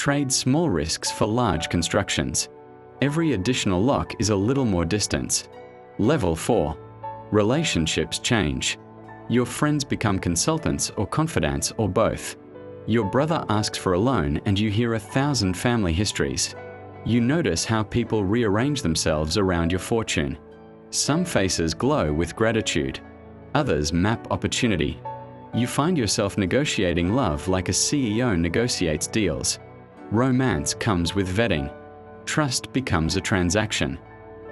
Trade small risks for large constructions. Every additional lock is a little more distance. Level 4. Relationships change. Your friends become consultants or confidants or both. Your brother asks for a loan and you hear 1,000 family histories. You notice how people rearrange themselves around your fortune. Some faces glow with gratitude. Others map opportunity. You find yourself negotiating love like a CEO negotiates deals. Romance comes with vetting. Trust becomes a transaction.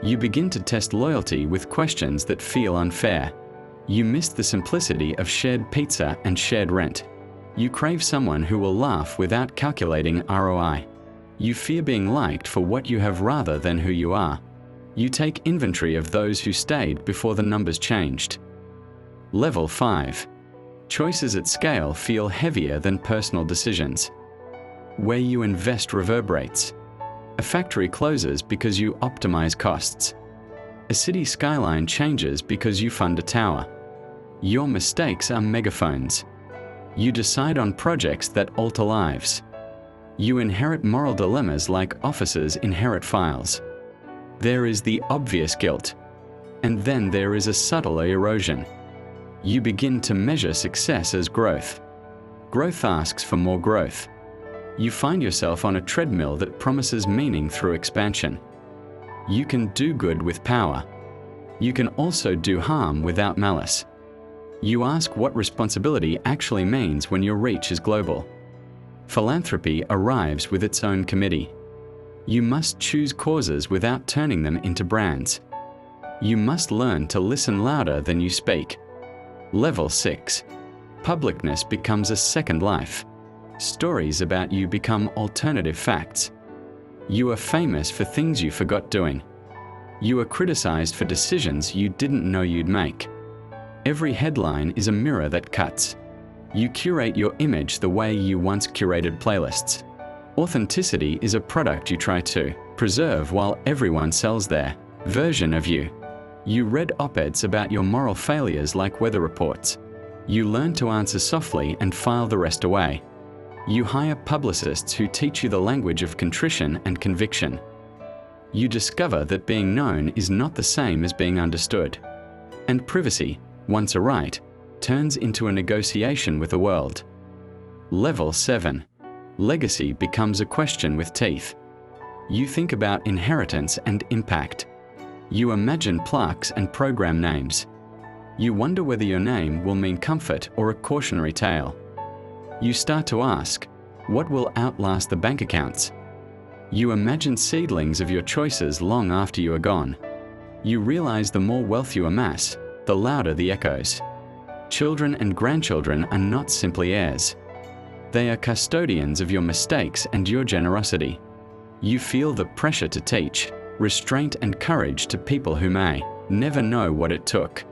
You begin to test loyalty with questions that feel unfair. You miss the simplicity of shared pizza and shared rent. You crave someone who will laugh without calculating ROI. You fear being liked for what you have rather than who you are. You take inventory of those who stayed before the numbers changed. Level 5. Choices at scale feel heavier than personal decisions. Where you invest reverberates. A factory closes because you optimize costs. A city skyline changes because you fund a tower. Your mistakes are megaphones. You decide on projects that alter lives. You inherit moral dilemmas like officers inherit files. There is the obvious guilt, and then there is a subtle erosion. You begin to measure success as growth. Growth asks for more growth. You find yourself on a treadmill that promises meaning through expansion. You can do good with power. You can also do harm without malice. You ask what responsibility actually means when your reach is global. Philanthropy arrives with its own committee. You must choose causes without turning them into brands. You must learn to listen louder than you speak. Level 6. Publicness becomes a second life. Stories about you become alternative facts. You are famous for things you forgot doing. You are criticized for decisions you didn't know you'd make. Every headline is a mirror that cuts. You curate your image the way you once curated playlists. Authenticity is a product you try to preserve while everyone sells their version of you. You read op-eds about your moral failures like weather reports. You learn to answer softly and file the rest away. You hire publicists who teach you the language of contrition and conviction. You discover that being known is not the same as being understood. And privacy, once a right, turns into a negotiation with the world. Level 7. Legacy becomes a question with teeth. You think about inheritance and impact. You imagine plaques and program names. You wonder whether your name will mean comfort or a cautionary tale. You start to ask, what will outlast the bank accounts? You imagine seedlings of your choices long after you are gone. You realize the more wealth you amass, the louder the echoes. Children and grandchildren are not simply heirs. They are custodians of your mistakes and your generosity. You feel the pressure to teach, restraint and courage to people who may never know what it took.